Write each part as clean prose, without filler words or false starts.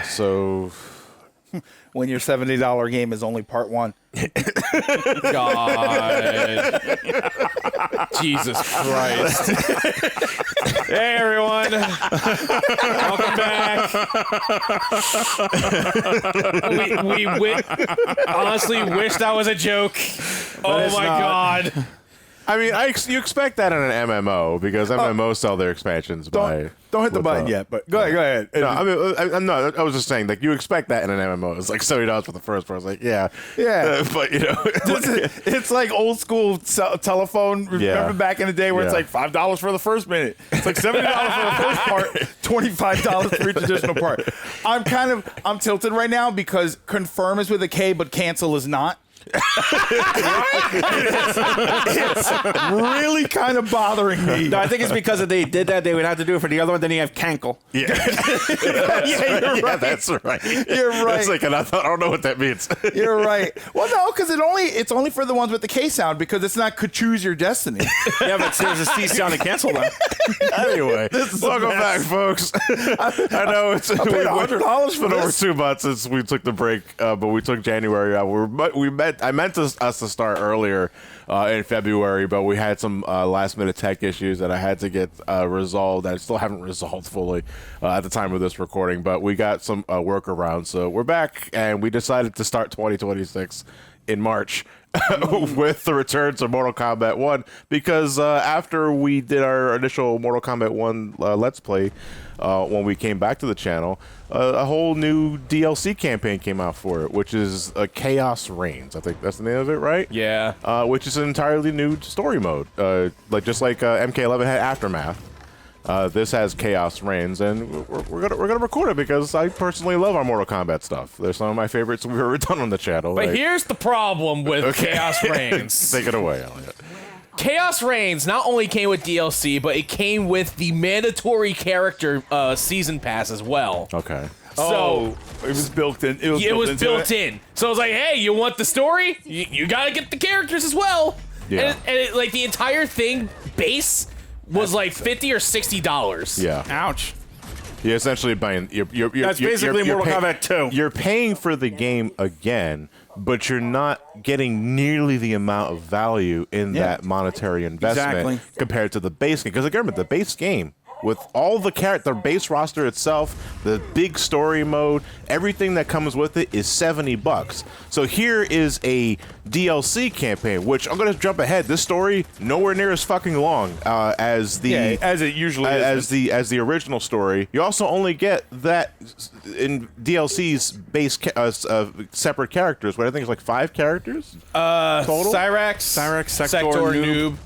So when your $70 game is only part 1. God. Jesus Christ. Hey, everyone. Welcome back. we honestly wish that was a joke. Oh, my God. I mean, you expect that in an MMO because MMOs sell their expansions by. Don't hit the button yet, but go ahead. No, I mean, I was just saying, like, you expect that in an MMO. It's like $70 for the first part. It's like, yeah. But, you know. It's like old school telephone. Remember back in the day where it's like $5 for the first minute. It's like $70 for the first part, $25 for each additional part. I'm tilted right now because confirm is with a K, but cancel is not. It's really kind of bothering me. No, I think it's because if they did that, they would have to do it for the other one. Then you have cankle. Yeah, you're right. Yeah, that's right. You're right. It's like, and I don't know what that means. You're right. Well, no, because it's only for the ones with the K sound because it's not could choose your destiny. Yeah, but there's a C sound to cancel them. Anyway, welcome back, folks. I know it's I paid $100 for been over this. 2 months since we took the break, but we took January out. I meant us to start earlier in February, but we had some last-minute tech issues that I had to get resolved. I still haven't resolved fully at the time of this recording, but we got some workarounds. So we're back, and we decided to start 2026 in March with the return to Mortal Kombat 1 because after we did our initial Mortal Kombat 1 Let's Play, when we came back to the channel, a whole new DLC campaign came out for it, which is Khaos Reigns. I think that's the name of it, right? Yeah. Which is an entirely new story mode, just like MK11 had Aftermath. This has Khaos Reigns, and we're gonna record it because I personally love our Mortal Kombat stuff. They're some of my favorites we've ever done on the channel. But here's the problem with Khaos Reigns. Take it away, Elliot. Khaos Reigns not only came with DLC, but it came with the mandatory character season pass as well. Okay. So it was built in. it was built in. So I was like, hey, you want the story? You gotta get the characters as well. Yeah. And like the entire thing base was like $50 or $60. Yeah. Ouch. You're essentially buying. That's basically Mortal Kombat 2. You're paying for the game again, but you're not getting nearly the amount of value in that monetary investment compared to the base game. Because remember, the base game, with all the base roster itself, the big story mode, everything that comes with it is $70. So here is a DLC campaign, which I'm gonna jump ahead. This story nowhere near as fucking long as it usually is. As the original story. You also only get that in DLC's base separate characters. What I think is like 5 characters total. Cyrax, Sektor, Noob,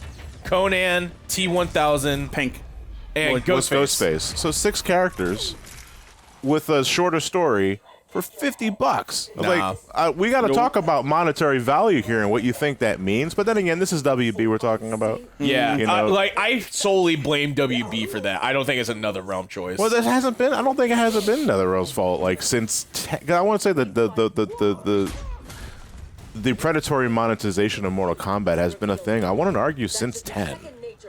Conan, T1000, Pink. and Ghostface. So 6 characters with a shorter story for $50. Nah. Like, we got to talk about monetary value here and what you think that means. But then again, this is WB we're talking about. Yeah, You know? I solely blame WB for that. I don't think it's another realm choice. Well, that hasn't been. I don't think it hasn't been NetherRealm's fault. Like since I want to say that the predatory monetization of Mortal Kombat has been a thing. I want to argue since 10.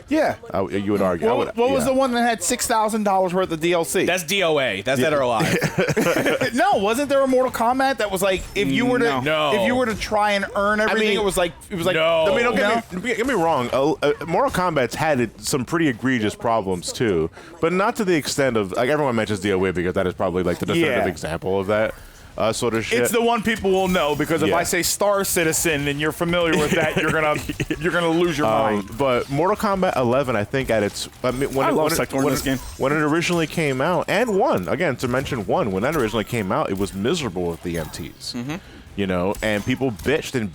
Yeah. You would argue. What was the one that had $6,000 worth of DLC? That's DOA. That's Dead or Alive. No, wasn't there a Mortal Kombat that was like if you were to if you were to try and earn everything, it was like no. I mean, don't get me wrong. Mortal Kombat's had some pretty egregious problems too, but not to the extent of like everyone mentions DOA because that is probably like the definitive example of that. Sort of shit. It's the one people will know because if I say Star Citizen and you're familiar with that, you're gonna lose your mind. But Mortal Kombat 11, I think at its when it originally came out, and 1 again to mention 1 when that originally came out, it was miserable with the MTs. You know, and people bitched, and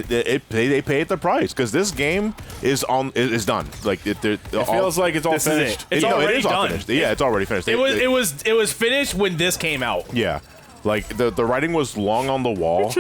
they paid the price because this game is done. Like it feels like it's all finished. It's already all done. finished. Yeah, it's already finished. It was finished when this came out. Yeah. Like, the writing was long on the wall,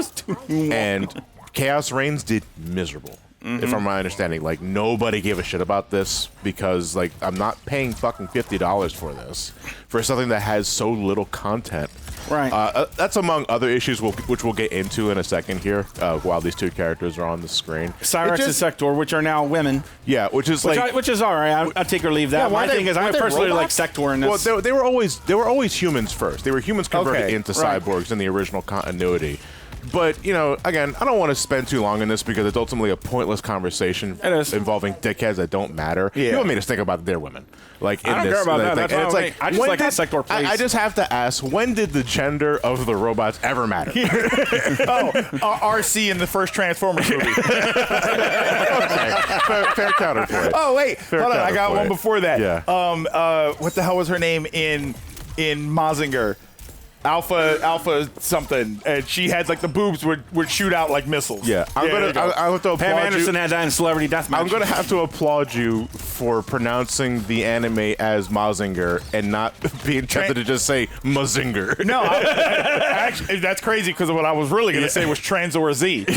and Khaos Reigns did miserable, if I'm my understanding. Like, nobody gave a shit about this because, like, I'm not paying fucking $50 for this, for something that has so little content. Right. That's among other issues which we'll get into in a second here while these two characters are on the screen. Cyrax and Sektor, which are now women. Yeah, which is which is all right. I'll take or leave that. My thing is, I personally like Sektor in this. Well, they were always humans first. They were humans converted into cyborgs in the original continuity. But, you know, again, I don't want to spend too long on this because it's ultimately a pointless conversation involving dickheads that don't matter. Yeah. You want me to think about their women. Like, in I don't this, care about that. Like, That's it's like, I just like how Sektor plays. I just have to ask, when did the gender of the robots ever matter? RC in the first Transformers movie. Okay. Fair counterpoint. Oh, wait. Hold on. I got one before that. Yeah. What the hell was her name in Mazinger? Alpha something, and she had like the boobs would shoot out like missiles. Yeah, I have to applaud Pam you. Anderson had that in Celebrity Deathmatch. I'm gonna have to applaud you for pronouncing the anime as Mazinger and not being tempted to just say Mazinger. No, actually, that's crazy because what I was really gonna say was Trans or Z.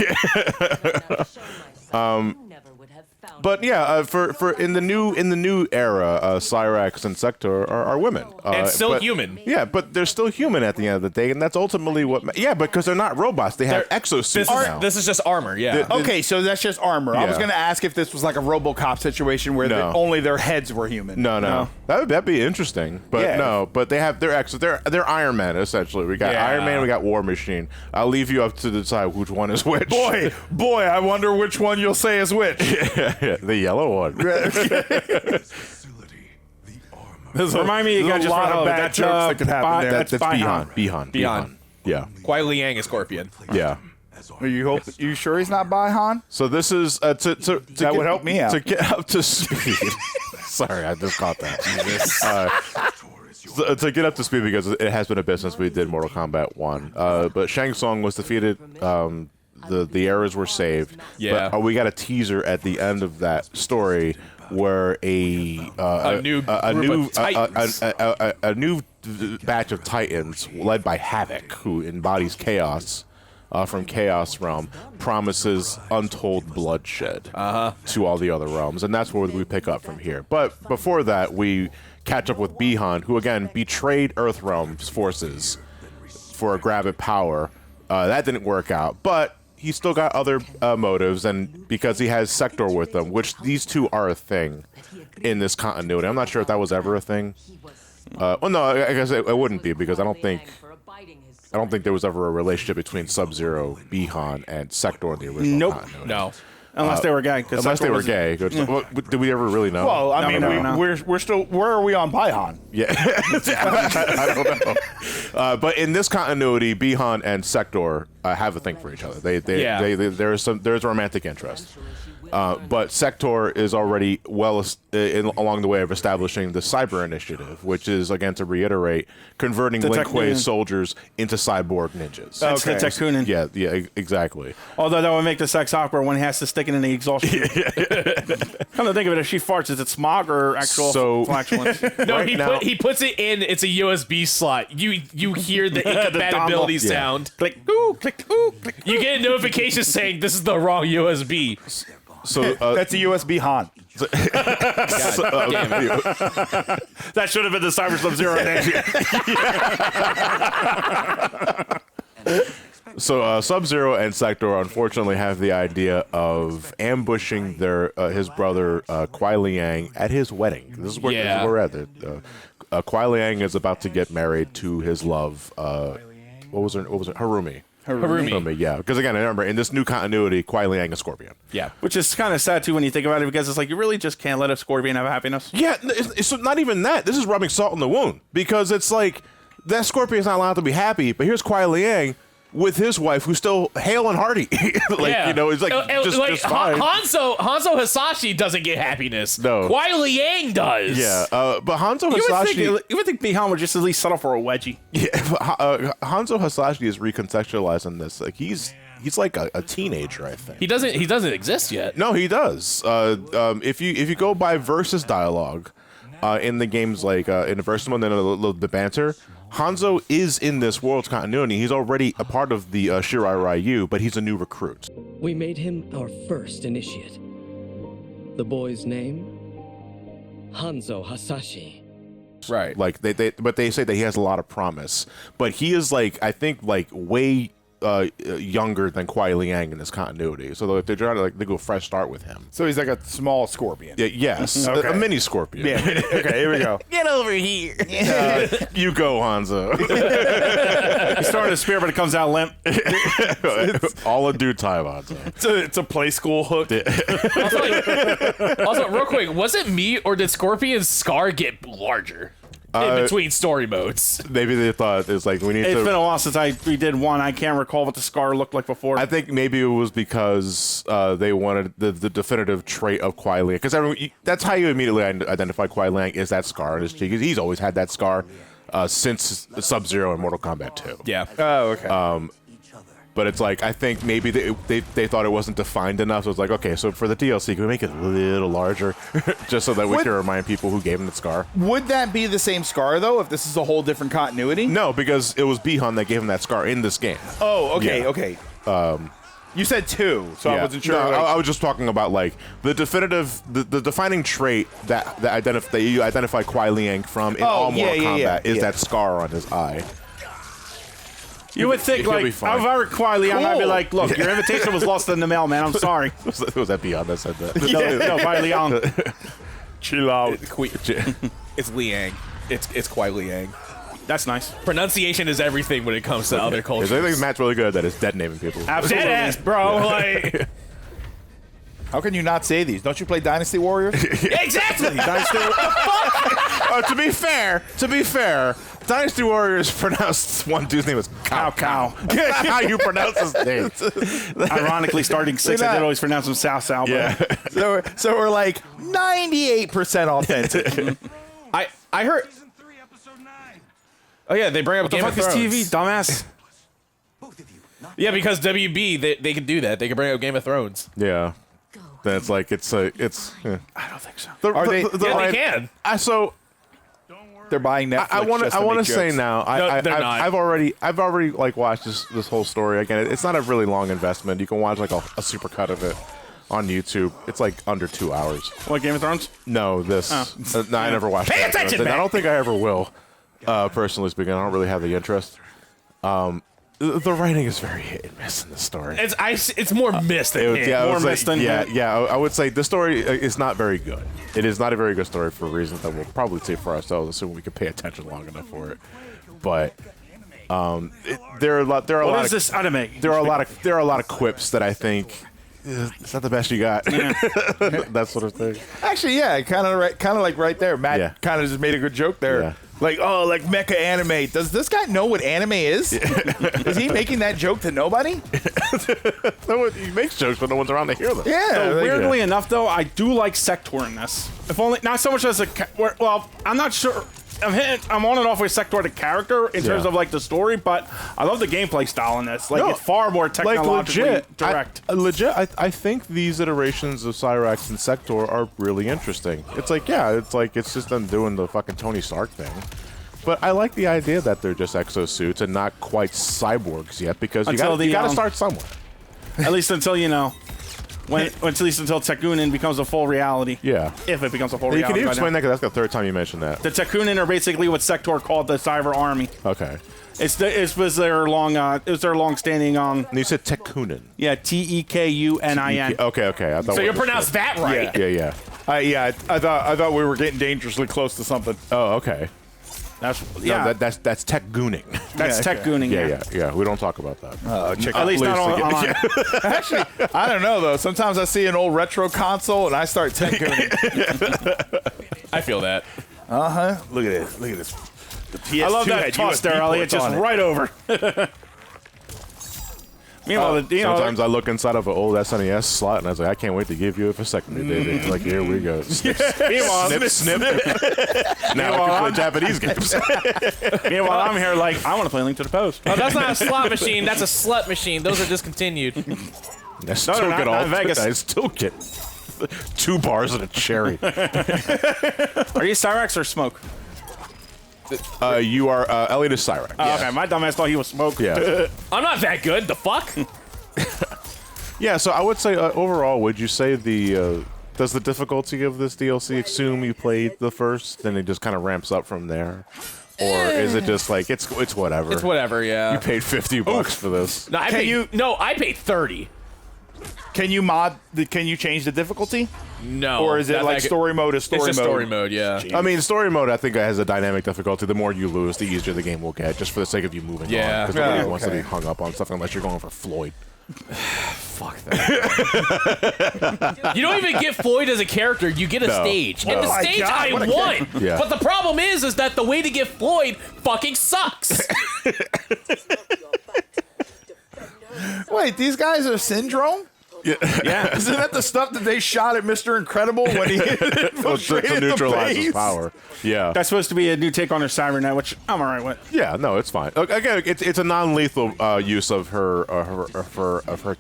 But yeah, for in the new era, Cyrax and Sektor are women and still human. Yeah, but they're still human at the end of the day, and that's ultimately what. Yeah, because they're not robots; they have exo-suits now. This is just armor. Yeah. Okay, so that's just armor. I was Yeah. gonna ask if this was like a RoboCop situation where only their heads were human. No. That'd be interesting, but no. But they have they're Iron Man essentially. We got Iron Man, we got War Machine. I'll leave you up to decide which one is which. Boy, I wonder which one you'll say is which. The yellow one. Remind me again, just a lot for of bad that's, jokes that could happen there. That's Bihan. Yeah. Kuai Liang is Scorpion. Yeah. Are you sure he's not by Han? So this is that would help me out. To get up to speed. Sorry, I just caught that. To get up to speed, because it has been a bit since we did Mortal Kombat 1. But Shang Tsung was defeated. The errors were saved. Yeah. But we got a teaser at the end of that story where a new batch of Titans led by Havik, who embodies chaos from Chaos Realm, promises untold bloodshed to all the other realms, and that's where we pick up from here. But before that, we catch up with Bihan, who again betrayed Earthrealm's forces for a grab at power. That didn't work out, but he's still got other motives, and because he has Sektor with them, which these two are a thing in this continuity. I'm not sure if that was ever a thing. Well, no, I guess it wouldn't be, because I don't think there was ever a relationship between Sub-Zero, Bihan, and Sektor in the original continuity. No. Unless they were gay. Unless they were gay. Well, did we ever really know? Well, I mean, no. we're still. Where are we on Bihan? Yeah, I don't know. But in this continuity, Bihan and Sektor have a thing for each other. There's a romantic interest. But Sektor is already along the way of establishing the Cyber Initiative, which is, again, to reiterate, converting Lin Kuei's soldiers into cyborg ninjas. That's the Tekkunin. Yeah, exactly. Although that would make the sex opera when he has to stick it in the exhaust tube. Come to think of it, if she farts, is it smog or actual flatulence? No, he puts it in. It's a USB slot. You hear the incompatibility sound. Click, ooh, click, ooh, click. You get a notification saying this is the wrong USB. So That's a USB Han. That should have been the Cyber Sub-Zero name. So Sub-Zero and Sektor unfortunately have the idea of ambushing his brother Kuai Liang at his wedding. This is where we're at. Kuai Liang is about to get married to his love. What was her? Harumi. Harumi. Yeah, because again, I remember in this new continuity, Kuai Liang is Scorpion. Yeah. Which is kind of sad, too, when you think about it, because it's like, you really just can't let a Scorpion have happiness. Yeah, it's not even that. This is rubbing salt in the wound, because it's like, that Scorpion's not allowed to be happy, but here's Kuai Liang with his wife, who's still hale and hearty. It's like, just fine. Hanzo Hasashi doesn't get happiness. No. Kuai Liang does. Yeah, but Hanzo Hasashi... You would think Bihan would just at least settle for a wedgie. Yeah, Hanzo Hasashi is recontextualizing this. Like, he's like a teenager, I think. He doesn't exist yet. No, he does. If you go by versus dialogue in the games, like in the first one, then a little bit banter, Hanzo is in this world's continuity. He's already a part of the Shirai Ryu, but he's a new recruit. We made him our first initiate. The boy's name? Hanzo Hasashi. Right. Like but they say that he has a lot of promise. But he is like, I think, like way younger than Kuai Liang in this continuity. So they're trying to they go fresh start with him. So he's like a small scorpion. Yeah, yes, Okay. a mini scorpion. Yeah. Okay, here we go. Get over here. You go, Hanzo. He's starting to spear, but it comes out limp. All in due time, Hanzo. It's a play school hook. Also, real quick, was it me or did Scorpion's scar get larger in between story modes? Maybe they thought it's like we need It's to. been a while since we did one. I can't recall what the scar looked like before. I think maybe it was because they wanted the definitive trait of Kuai Liang, because that's how you immediately identify Kuai Liang is that scar on his cheek. He's always had that scar since Sub-Zero in Mortal Kombat 2. Yeah. Oh, okay. But it's like, I think maybe they thought it wasn't defined enough, so it's like, okay, so for the DLC, can we make it a little larger, just so that we can remind people who gave him the scar? Would that be the same scar, though, if this is a whole different continuity? No, because it was Bi-Han that gave him that scar in this game. Oh, okay, Yeah. okay. You said 2, so I Yeah. wasn't sure. No, like- I was just talking about like the definitive, the defining trait that you identify Kuai Liang from in all Mortal Kombat is that scar on his eye. you would think, he'll like, be if fine. I were Kuai Liang, I'd be Cool. like, look, your invitation was lost in the mail, man. I'm sorry. It was that Bi-Han that said that. No, Kuai Liang. Chill out. It's Liang. It's Kuai Liang. That's nice. Pronunciation is everything when it comes to other cultures. I think Matt's really good at that. Is dead naming people. Absolutely. Dead ass, bro. Like, How can you not say these? Don't you play Dynasty Warriors? exactly. To be fair, Dynasty Warriors pronounced one dude's name as Cow Cow. That's not how you pronounce his name. Ironically, starting 6, I did always pronounce him Sao Sao. Yeah. so we're like 98% authentic. I heard. Oh yeah, they bring up What the Game fuck of is Thrones. TV, dumbass? Yeah, because WB they can do that. They can bring up Game of Thrones. Yeah. Then it's like it's. I don't think so. Are they- Yeah, they can. They're buying Netflix. I want to say jokes. now. No, they're not. I've already like watched this whole story again. It's not a really long investment. You can watch like a supercut of it on YouTube. It's like under 2 hours. What, Game of Thrones? No, this. No, I never watched. Pay that. attention, I man. don't think I ever will. Personally speaking, I don't really have the interest. The writing is very hit and miss in the story. It's more missed than hit. I more was like- missed than yeah, hit. yeah. I would say the story is not very good. It is not a very good story for reasons that we'll probably say for ourselves, assuming we can pay attention long enough for it. But there are a lot. What is this anime? There are a lot of quips that I think it's not the best you got. That sort of thing. Actually, yeah, kind of like right there. Matt kind of just made a good joke there. Yeah. Like, oh, like mecha anime. Does this guy know what anime is? Is he making that joke to nobody? He makes jokes, but no one's around to hear them. Yeah. So like- weirdly enough, though, I do like Sektor in this. If only not so much as well, I'm not sure. I'm on and off with Sektor the character in terms of like the story, but I love the gameplay style in this. Like it's far more technologically direct. I think these iterations of Cyrax and Sektor are really interesting. It's it's just them doing the fucking Tony Stark thing. But I like the idea that they're just exo-suits and not quite cyborgs yet, because you got to start somewhere. At least until at least until Tekunin becomes a full reality. Yeah. If it becomes a full Can reality. you explain that? Because that's the third time you mentioned that. The Tekunin are basically what Sektor called the Cyber Army. Okay. It was their long-standing And you said Tekunin. Tekunin. Okay. I thought So you pronounced that right. Yeah. I thought we were getting dangerously close to something. Oh, okay. That's That's tech gooning. That's Yeah, tech okay. gooning. Yeah. We don't talk about that. At least not on. Actually, I don't know though. Sometimes I see an old retro console and I start tech-gooning. I feel that. Look at this. Look at this. The PS2 I love that had toss USB there, Elliot. ports Just on it. right over. Meanwhile, Sometimes I look inside of an old SNES slot and I was like, I can't wait to give you a vasectomy, baby. Like, here we go. meanwhile, Snip. Now I can play Japanese games. meanwhile, I'm here like I want to play Link to the Post. Oh, that's not a slot machine. That's a slut machine. Those are discontinued. I still not in Vegas. I still get 2 bars and a cherry. Are you Cyrax or Smoke? You are Elliot is Cyrax. Oh, okay, my dumbass thought he was Smoke. Yeah. I'm not that good. The fuck? Yeah, so I would say overall, would you say the Does the difficulty of this DLC assume you played the first, then it just kind of ramps up from there? Or is it just like, it's whatever? It's whatever, yeah. You paid $50 for this. No, I paid 30. Can you change the difficulty? No. Or is it like story mode is story mode? It's just story mode, yeah. I mean, story mode, I think, has a dynamic difficulty. The more you lose, the easier the game will get, just for the sake of you moving on. Because nobody wants to be hung up on stuff unless you're going for Floyd. Fuck that. You don't even get Floyd as a character. You get a stage. And the stage I won. Yeah. But the problem is that the way to get Floyd fucking sucks. Wait, these guys are Syndrome? Yeah. Isn't that the stuff that they shot at Mr. Incredible when he to neutralize his power? Yeah. That's supposed to be a new take on her cybernet, which I'm all right with. Yeah, no, it's fine. Again, it's a non-lethal use of her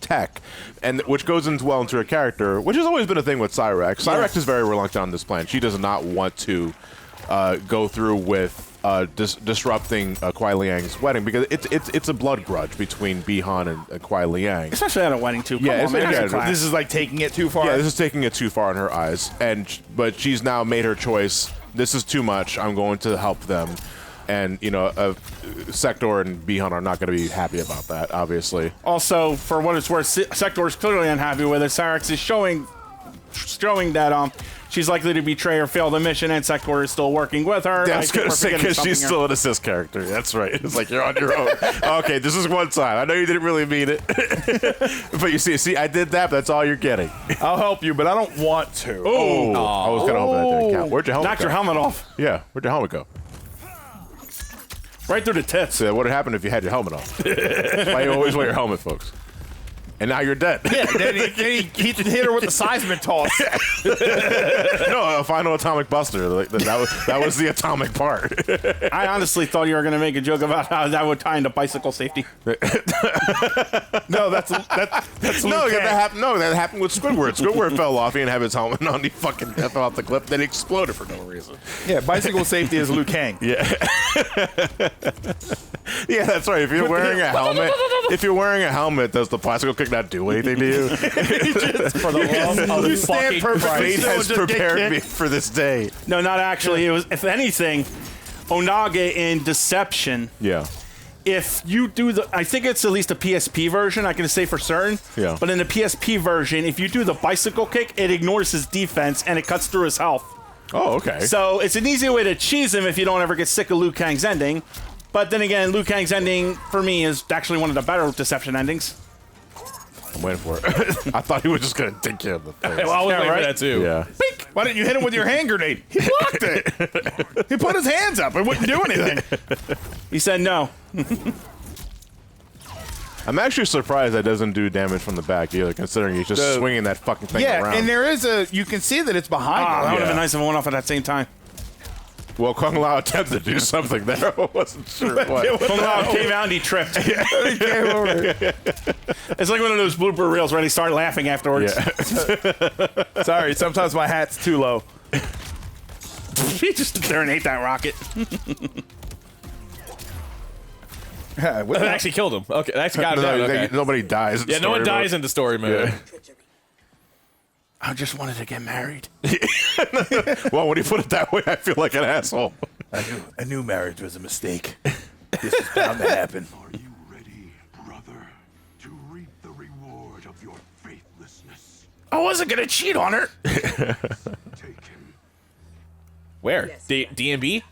tech, and which goes well into her character, which has always been a thing with Cyrax. Cyrax is very reluctant on this plan. She does not want to go through with disrupting Kuai Liang's wedding, because it's a blood grudge between Bi-Han and Kuai Liang. Especially at a wedding too. Yeah, Come on, man. This is like taking it too far. Yeah, this is taking it too far in her eyes, but she's now made her choice. This is too much. I'm going to help them, and Sektor and Bi-Han are not going to be happy about that, obviously. Also, for what it's worth, Sektor is clearly unhappy with it. Cyrax is showing that she's likely to betray or fail the mission, and Sektor is still working with her. Yeah, I was going to say, because she's still an assist character. That's right. It's like, you're on your own. Okay, this is one time. I know you didn't really mean it. But you see, I did that, but that's all you're getting. I'll help you, but I don't want to. Oh, I was kind of hoping that didn't count. Where'd your helmet Knocked go? your helmet off. Yeah, where'd your helmet go? Right through the tits. So what would happen if you had your helmet off? That's why you always wear your helmet, folks. And now you're dead. Yeah, then he hit her with the seismic toss. No, a final atomic buster. That was the atomic part. I honestly thought you were going to make a joke about how that would tie into bicycle safety. No, that's No, that happened with Squidward. Squidward fell off. He didn't have his helmet on. He fucking fell off the cliff. Then he exploded for no reason. Yeah, bicycle safety is Liu Kang. Yeah. Yeah, that's right. If you're wearing a helmet, does the bicycle kick not do anything to you? For the love of You stand fucking perfect. Fate Christ. has prepared me for this day. No, not actually. It was, if anything, Onaga in Deception. Yeah. If you do I think it's at least a PSP version, I can say for certain. Yeah. But in the PSP version, if you do the bicycle kick, it ignores his defense and it cuts through his health. Oh, okay. So it's an easy way to cheese him if you don't ever get sick of Liu Kang's ending. But then again, Liu Kang's ending, for me, is actually one of the better Deception endings. I'm waiting for it. I thought he was just going to dig you in the face. Well, I was waiting right? for that too. Yeah. Bink! Why didn't you hit him with your hand grenade? He blocked it. He put his hands up. It wouldn't do anything. He said no. I'm actually surprised that doesn't do damage from the back either, considering he's just swinging that fucking thing around. Yeah, and there is you can see that it's behind That him. would have been nice if it went off at that same time. Well, Kung Lao attempted to do something there. I wasn't sure what. Kung Lao came out and he tripped. He came over. It's like one of those blooper reels where they start laughing afterwards. Yeah. Sorry, sometimes my hat's too low. He just stood there and ate that rocket. That actually killed him. Okay, that actually got him down. Okay. Nobody dies. Yeah, no one dies in the story mode. Yeah. I just wanted to get married. Well, when you put it that way, I feel like an asshole. I knew marriage was a mistake. This is bound to happen. Are you ready, brother, to reap the reward of your faithlessness? I wasn't gonna cheat on her. Take him. Where? D&B?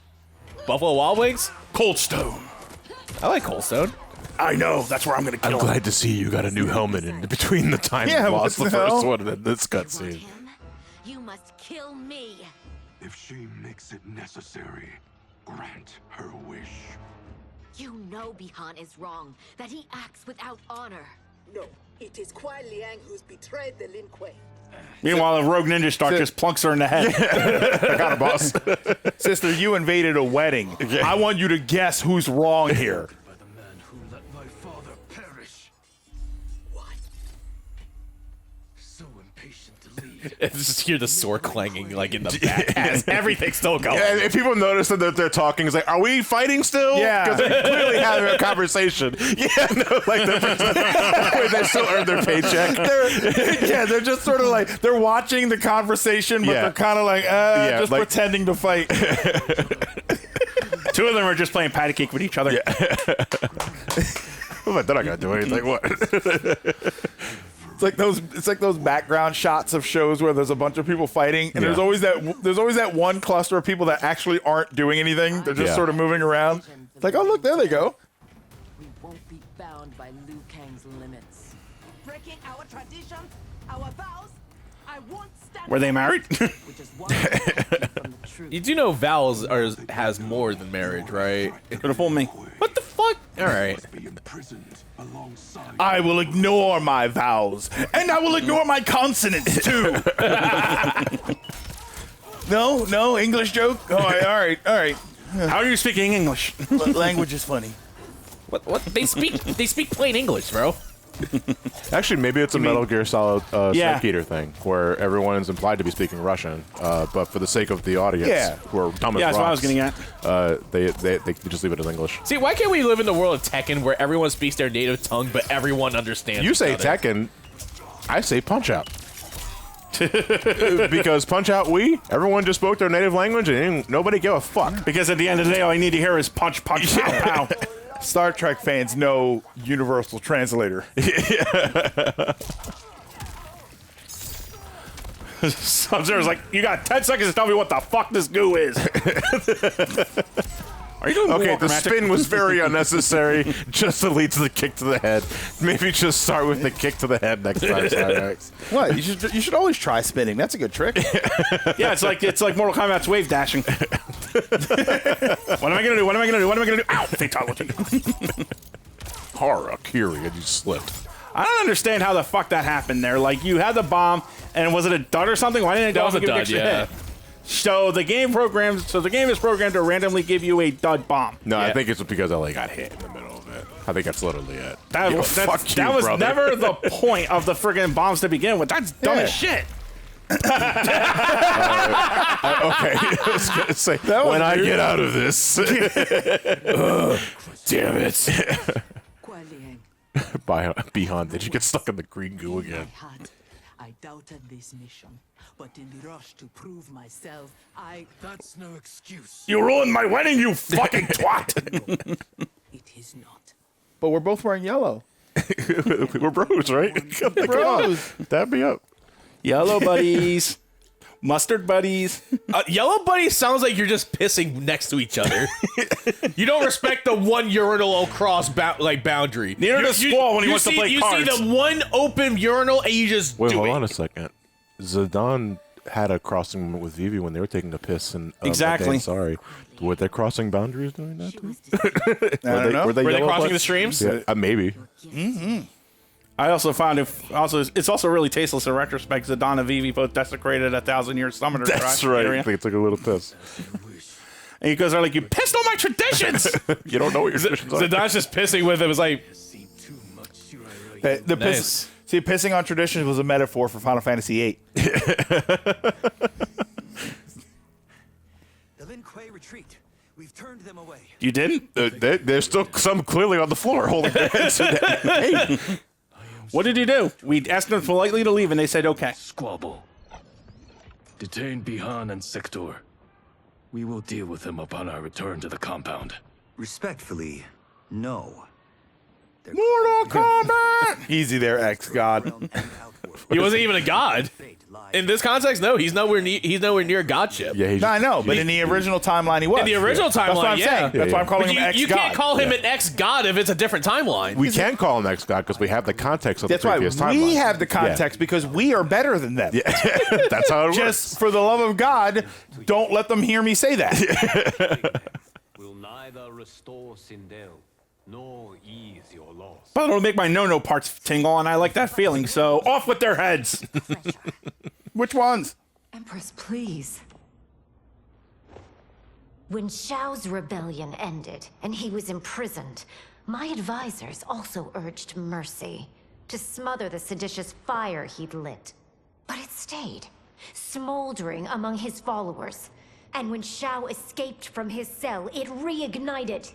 Buffalo Wild Wings? Coldstone. I like Coldstone. I know. That's where I'm gonna kill I'm him. glad to see you got a new helmet in between the time Yeah, you lost the what the first hell? one and this cutscene. Him? You must kill me. If she makes it necessary, grant her wish. You know Bi-Han is wrong, that he acts without honor. No, it is Kuai Liang who's betrayed the Lin Kuei. Meanwhile, the rogue ninja star just plunks her in the head. I got a boss. Sister, you invaded a wedding. I want you to guess who's wrong here. By the man who let my father perish. What? So impatient to leave. Just hear the sword clanging like in the back. Everything's still going. Yeah, and people notice that they're talking. It's like, are we fighting still? Yeah. Because they're clearly having a conversation. Yeah, no, like they still earn their paycheck. They're just sort of like, they're watching the conversation, but they're kind of like, just like, pretending to fight. Two of them are just playing patty cake with each other. Yeah. They're not gonna do anything. What? It's like those background shots of shows where there's a bunch of people fighting, and there's always that one cluster of people that actually aren't doing anything. They're just sort of moving around. It's like, oh look, there they go. We won't be bound by Liu Kang's limits. Breaking our traditions, our vows. I won't stand. Were they married? Which is one step from the truth. You do know vows has more than marriage, right? Could have fooled me. What the fuck? All right. Be imprisoned alongside. I will ignore my vows, and I will ignore my consonants too. No English joke. All right. How are you speaking English? Language is funny. What? They speak plain English, bro. Actually, maybe it's a Metal Gear Solid Yeah. Snake Eater thing, where everyone is implied to be speaking Russian, but for the sake of the audience, who are dumb as Yeah, that's what I was rocks, getting at. they just leave it as English. See, why can't we live in the world of Tekken where everyone speaks their native tongue, but everyone understands? You say each other? Tekken, I say Punch Out. Because Punch Out Wii, everyone just spoke their native language and nobody gave a fuck. Because at the end of the day, all I need to hear is punch, punch, pow, pow. Star Trek fans know Universal Translator. Sub-Zero's like, you got 10 seconds to tell me what the fuck this goo is. Are you doing Okay, Walker the magic? spin was very unnecessary just to lead to the kick to the head. Maybe just start with the kick to the head next time, Cyrax. What? You should always try spinning. That's a good trick. Yeah, it's like Mortal Kombat's wave dashing. What am I gonna do? What am I gonna do? What am I gonna do? Ow! Fatality. Harakiri, and you slipped. I don't understand how the fuck that happened there. Like, you had the bomb, and was it a dud or something? Why didn't it go That off was and a give you dud, extra yeah. hit? So the game is programmed to randomly give you a dud bomb. No, Yeah. I think it's because LA got hit in the middle of it. I think that's literally it. That Yo, was brother. never the point of the friggin' bombs to begin with. That's dumb as shit. Okay, I was gonna say, when I get out of this. Damn it. Bihan, did you get stuck in the green goo again? I doubted this mission, but in the rush to prove myself, That's no excuse. You ruined my wedding, you fucking twat. it is not. But we're both wearing yellow. We're bros, right? Bros. Dab me up. Yellow buddies. Mustard buddies. Yellow buddy sounds like you're just pissing next to each other. You don't respect the one urinal across boundary. Neither does Squall when he wants to play cards. You see the one open urinal and you just Wait, do hold it. on a second. Zidane had a crossing with Vivi when they were taking a piss. And Exactly. Sorry. Were they crossing boundaries doing that too? I don't know. Were they Were they yellow crossing the buds? streams? Yeah, maybe. I also found it's also really tasteless in retrospect. Zidane and Vivi both desecrated 1,000-year summoner. That's right. area. I think it took a little piss. And you guys are like, you pissed on my traditions. You don't know what your traditions are. Zidane's just pissing with him. It's like, The Nice. See, pissing on traditions was a metaphor for Final Fantasy VIII. The Lin Kuei retreat. We've turned them away. You didn't? There's still some clearly on the floor holding their heads. Hey, What did you do? We asked them politely to leave, and they said okay. Squabble. Detain Bihan and Sektor. We will deal with them upon our return to the compound. Respectfully, no. Mortal Kombat! Easy there, ex-god. he wasn't even a god. In this context, no, he's nowhere near godship. yeah, he's No, I know, but in the original timeline, he was. In the original That's what timeline, I'm yeah. saying. That's why I'm calling But him ex-god. you can't call him an ex-god if it's a different timeline. we can call him ex-god because we have the context of That's the why previous timeline. we have the context because we are better than them. That's how it works. Just for the love of God, don't let them hear me say that. Will neither restore Sindel nor ease your loss. But it'll make my no-no parts tingle, and I like that feeling, so off with their heads. Which ones? Empress, please. When Xiao's rebellion ended and he was imprisoned, my advisors also urged mercy to smother the seditious fire he'd lit. But it stayed. smoldering among his followers. And when Shao escaped from his cell, it reignited.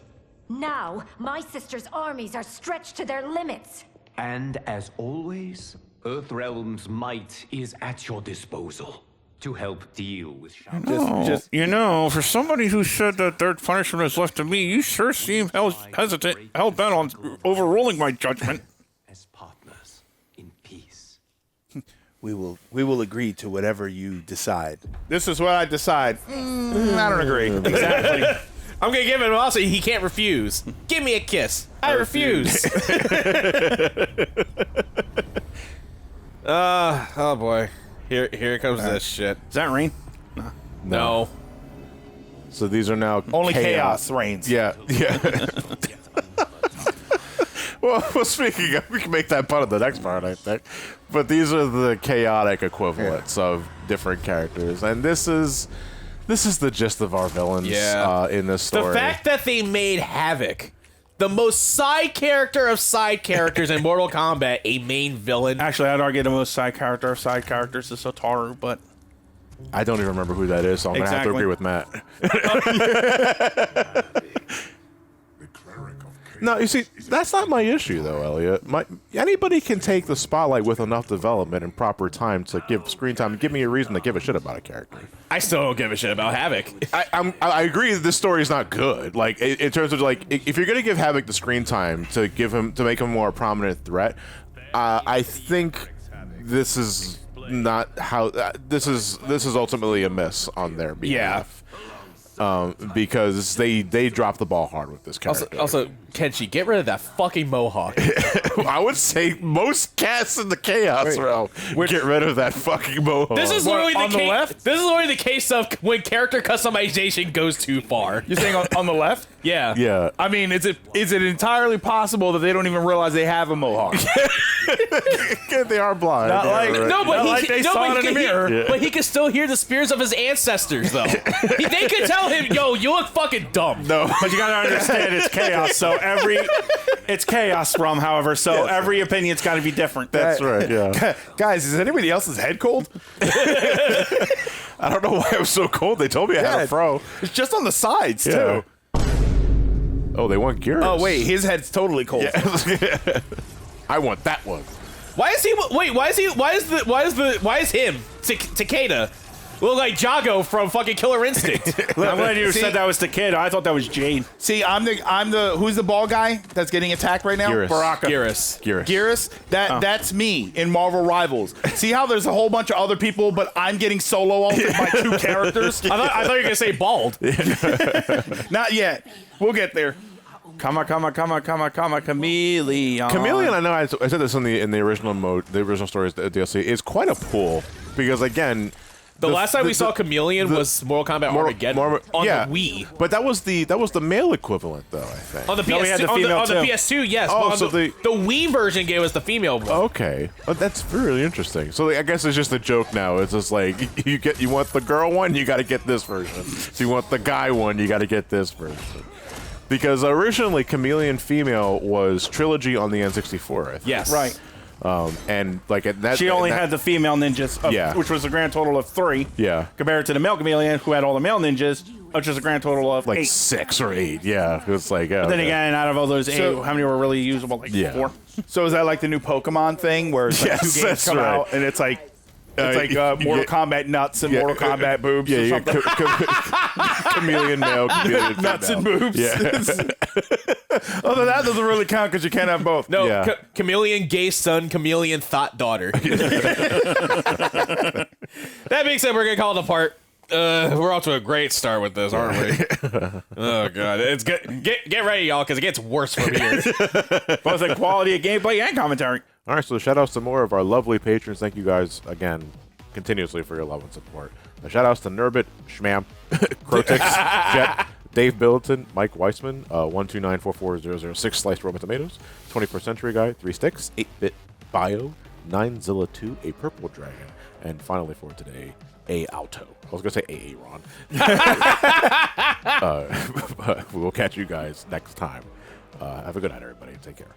Now, my sister's armies are stretched to their limits. And as always, Earthrealm's might is at your disposal to help deal with Shao. For somebody who said that their punishment is left to me, you sure seem hesitant, hell-bent on overruling my judgment. As partners in peace. We will agree to whatever you decide. This is what I decide. I don't agree. Exactly. I'm gonna give him also. He can't refuse. Give me a kiss. I refuse. Oh boy. Here comes this shit. Is that rain? No. So these are now Only chaos reigns. Yeah. Well, speaking of, we can make that part of the next part, I think. But these are the chaotic equivalents of different characters, and this is the gist of our villains in this story. The fact that they made Havik, the most side character of side characters in Mortal Kombat, a main villain. Actually, I'd argue the most side character of side characters is Sotaru, but I don't even remember who that is, so I'm going to have to agree with Matt. No, you see, that's not my issue, though, Elliot. Anybody can take the spotlight with enough development and proper time to give screen time and give me a reason to give a shit about a character. I still don't give a shit about Havik. I agree that this story is not good. Like, in terms of, like, if you're going to give Havik the screen time to make him a more prominent threat, I think this is not how this is ultimately a miss on their behalf. Because they dropped the ball hard with this character. Also, Kenshi, get rid of that fucking mohawk. I would say most cats in the Chaos realm get rid of that fucking mohawk. This is literally This is literally the case of when character customization goes too far. You're saying on the left? Yeah. Yeah. I mean, is it entirely possible that they don't even realize they have a mohawk? They are blind. Not like, right. no, but they saw it in the mirror. But he can still hear the spirits of his ancestors, though. They could tell him, yo, you look fucking dumb. No. But you gotta understand it's chaos, so it's chaos realm, however, so every opinion's gotta be different. That's right, yeah. Guys, is anybody else's head cold? I don't know why it was so cold. They told me I had a fro. It's just on the sides, too. Oh, they want Gears. Oh, wait, his head's totally cold. Yeah. I want that one. Why is he? Wait, why is him? Takeda look like Jago from fucking Killer Instinct. I'm glad you said that was Takeda. I thought that was Jade. See, I'm the who's the ball guy that's getting attacked right now? Geras. Baraka. Geras. That's me in Marvel Rivals. See how there's a whole bunch of other people, but I'm getting solo altered by two characters? I thought you were gonna say bald. Not yet. We'll get there. Chameleon. Chameleon, I know I said this in the original mode, the original stories, the DLC, is quite a pool because again, the last time we saw Chameleon was Mortal Kombat Armageddon on the Wii. But that was the male equivalent, though. I think on the PS2, on the PS2, yes. Oh, but so the Wii version gave us the female one. Okay, that's really interesting. So I guess it's just a joke now. It's just like you want the girl one, you got to get this version. So you want the guy one, you got to get this version. Because originally, Chameleon female was Trilogy on the N64, I think. Yes. Right. And like that, she only had the female ninjas, which was a grand total of 3. Yeah. Compared to the male Chameleon, who had all the male ninjas, which is a grand total of like 8. 6 or 8. Yeah. It's like. But then again, out of all those 8, how many were really usable? Like 4. So is that like the new Pokemon thing, where it's like 2 games come out and it's like. It's like Mortal Kombat nuts and Mortal Kombat boobs or something. Chameleon male, chameleon nuts female. and boobs. Yeah. Although that doesn't really count because you can't have both. No, Chameleon gay son, Chameleon thought daughter. That being said, we're going to call it a part. We're off to a great start with this, aren't we? Oh, God. It's good. Get ready, y'all, because it gets worse from here. Both the quality of gameplay and commentary. All right, so shout outs to more of our lovely patrons. Thank you guys again continuously for your love and support. Shout outs to Nurbit, Schmam, Crotix, Jet, Dave Billeton, Mike Weissman, 129440006 Sliced Roman Tomatoes, 21st Century Guy, 3 Sticks, 8-Bit Bio, 9Zilla2, a Purple Dragon, and finally for today, A Auto. I was going to say AA Ron. We will catch you guys next time. Have a good night, everybody. Take care.